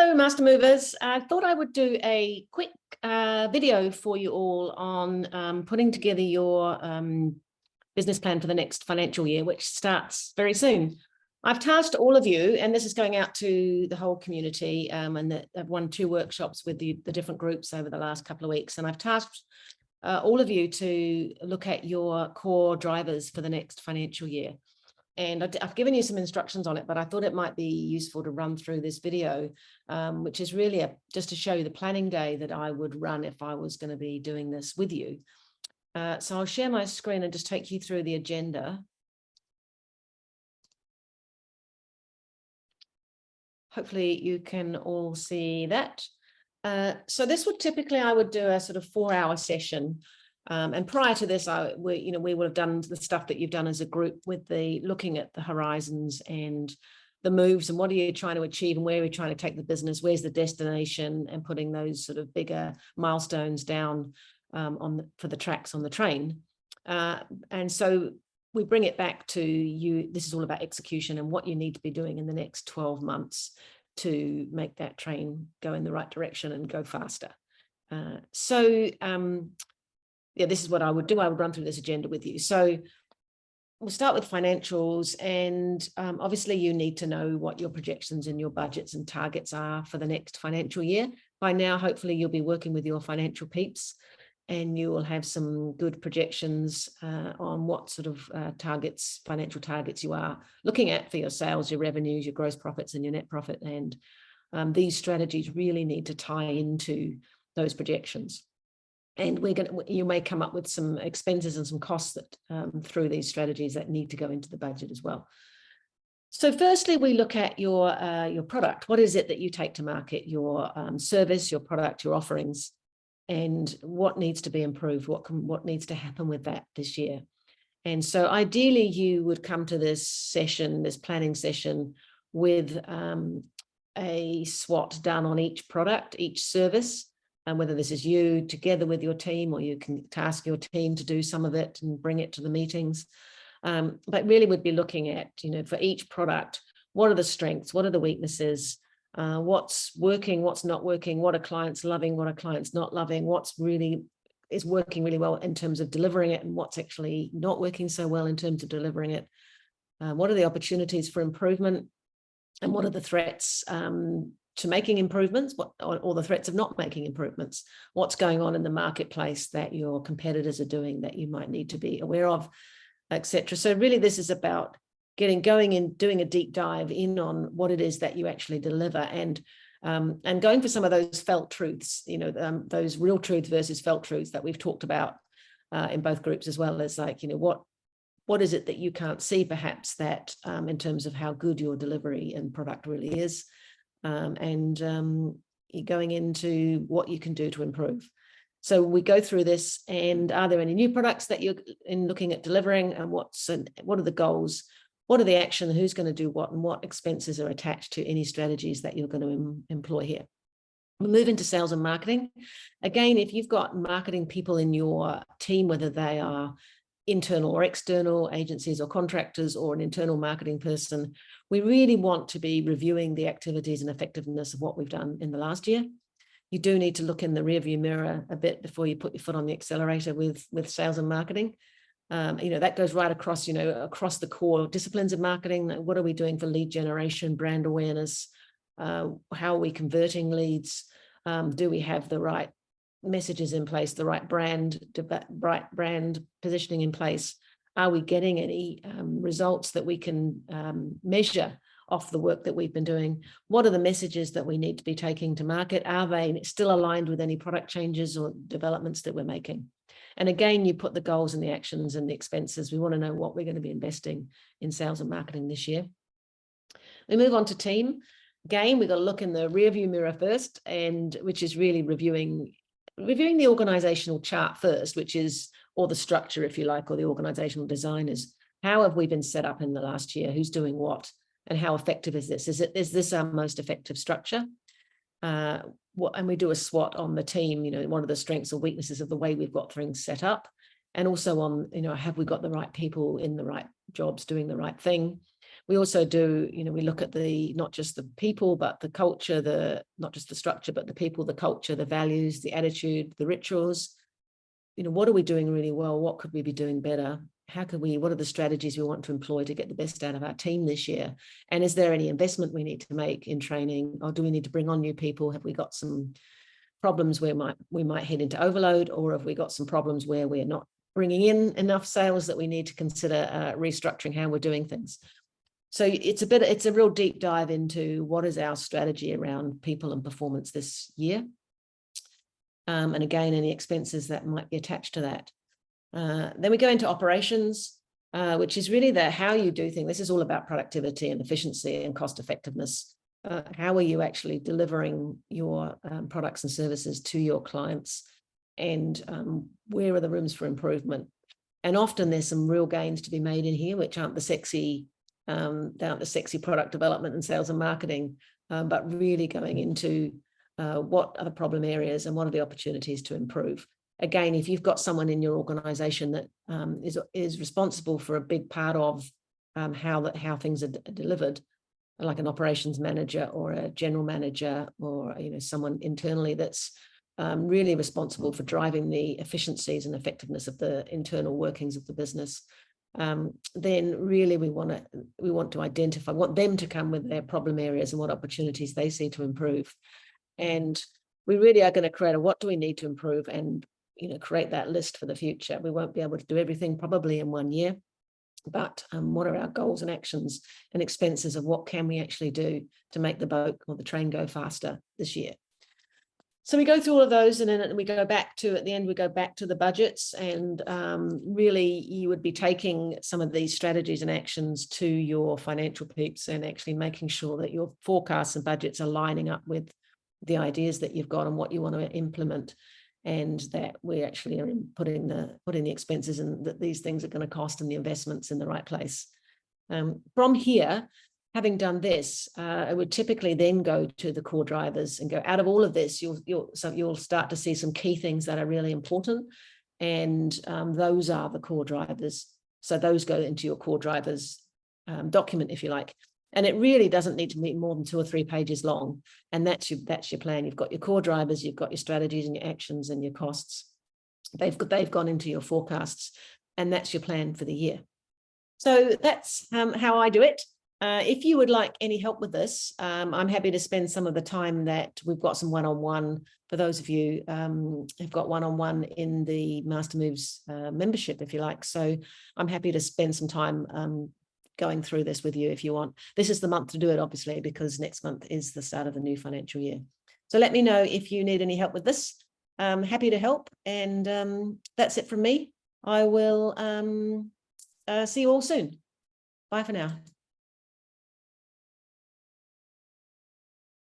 Hello, Master Movers. I thought I would do a quick video for you all on putting together your business plan for the next financial year, which starts very soon. I've tasked all of you, and this is going out to the whole community, and I've run 2 workshops with the different groups over the last couple of weeks, and I've tasked all of you to look at your core drivers for the next financial year. And I've given you some instructions on it, but I thought it might be useful to run through this video, which is really just to show you the planning day that I would run if I was going to be doing this with you. So I'll share my screen and just take you through the agenda. Hopefully you can all see that. So this would typically, I would do a sort of 4-hour session. And prior to this, we would have done the stuff that you've done as a group with the looking at the horizons and the moves and what are you trying to achieve and where are we trying to take the business, where's the destination, and putting those sort of bigger milestones down for the tracks on the train. And so we bring it back to you. This is all about execution and what you need to be doing in the next 12 months to make that train go in the right direction and go faster. Yeah, this is what I would do. I would run through this agenda with you. So we'll start with financials, and obviously you need to know what your projections and your budgets and targets are for the next financial year. By now, hopefully you'll be working with your financial peeps and you will have some good projections on what sort of financial targets you are looking at for your sales, your revenues, your gross profits and your net profit. And these strategies really need to tie into those projections. And you may come up with some expenses and some costs that through these strategies that need to go into the budget as well. So firstly, we look at your product. What is it that you take to market? Your service, your product, your offerings, and what needs to be improved? What needs to happen with that this year? And so ideally, you would come to this session, this planning session, with a SWOT done on each product, each service. And whether this is you together with your team, or you can task your team to do some of it and bring it to the meetings. But really would be looking at, for each product, what are the strengths? What are the weaknesses? What's working? What's not working? What are clients loving? What are clients not loving? What's really is working really well in terms of delivering it, and what's actually not working so well in terms of delivering it? What are the opportunities for improvement? And what are the threats to making improvements, or the threats of not making improvements? What's going on in the marketplace that your competitors are doing that you might need to be aware of, etc. So really this is about going in, doing a deep dive in on what it is that you actually deliver, and going for some of those felt truths, those real truths versus felt truths that we've talked about in both groups, as well as what is it that you can't see perhaps that in terms of how good your delivery and product really is. You're going into what you can do to improve. So we go through this, and are there any new products that you're looking at delivering, and what are the goals, what are the action, who's going to do what, and what expenses are attached to any strategies that you're going to employ here. We'll move into sales and marketing. Again, if you've got marketing people in your team, whether they are internal or external agencies or contractors, or an internal marketing person, we really want to be reviewing the activities and effectiveness of what we've done in the last year. You do need to look in the rearview mirror a bit before you put your foot on the accelerator with sales and marketing. That goes right across, across the core disciplines of marketing. What are we doing for lead generation, brand awareness? How are we converting leads? Do we have the right messages in place, the right brand positioning in place? Are we getting any results that we can measure off the work that we've been doing? What are the messages that we need to be taking to market? Are they still aligned with any product changes or developments that we're making? And again, you put the goals and the actions and the expenses. We want to know what we're going to be investing in sales and marketing this year. We move on to team. Again, we've got to look in the rearview mirror first, and which is really reviewing the organizational chart first, which is, or the structure, if you like, or the organizational design is, how have we been set up in the last year? Who's doing what? And how effective is this? Is this our most effective structure? And we do a SWOT on the team, what are the strengths or weaknesses of the way we've got things set up? And also on, have we got the right people in the right jobs doing the right thing? We also do, we look at not just the people, but the culture, not just the structure, but the people, the culture, the values, the attitude, the rituals. What are we doing really well? What could we be doing better? What are the strategies we want to employ to get the best out of our team this year? And is there any investment we need to make in training? Or do we need to bring on new people? Have we got some problems where we might head into overload? Or have we got some problems where we're not bringing in enough sales that we need to consider restructuring how we're doing things? So it's a real deep dive into what is our strategy around people and performance this year. And again, any expenses that might be attached to that. Then we go into operations, which is really how you do things. This is all about productivity and efficiency and cost effectiveness. How are you actually delivering your products and services to your clients? And where are the rooms for improvement? And often there's some real gains to be made in here, which aren't the sexy product development and sales and marketing, but really going into what are the problem areas and what are the opportunities to improve. Again, if you've got someone in your organization that is responsible for a big part of how things are delivered, like an operations manager or a general manager, or someone internally that's really responsible for driving the efficiencies and effectiveness of the internal workings of the business, then really we want to identify, want them to come with their problem areas and what opportunities they see to improve. And we really are going to create what do we need to improve, and create that list for the future. We won't be able to do everything probably in 1 year, but what are our goals and actions and expenses of what can we actually do to make the boat or the train go faster this year? So we go through all of those, and then we go back to, at the end, we go back to the budgets, and really you would be taking some of these strategies and actions to your financial peeps and actually making sure that your forecasts and budgets are lining up with the ideas that you've got and what you want to implement, and that we actually are putting the expenses and that these things are going to cost and the investments in the right place. From here, having done this, I would typically then go to the core drivers and go, out of all of this, you'll start to see some key things that are really important, and those are the core drivers. So those go into your core drivers document, if you like. And it really doesn't need to be more than 2 or 3 pages long. And that's your plan. You've got your core drivers, you've got your strategies and your actions and your costs. They've gone into your forecasts, and that's your plan for the year. So that's how I do it. If you would like any help with this, I'm happy to spend some of the time that we've got some one-on-one for those of you who've got one-on-one in the Master Moves membership, if you like. So I'm happy to spend some time going through this with you if you want. This is the month to do it, obviously, because next month is the start of the new financial year. So let me know if you need any help with this. I'm happy to help. And that's it from me. I will see you all soon. Bye for now.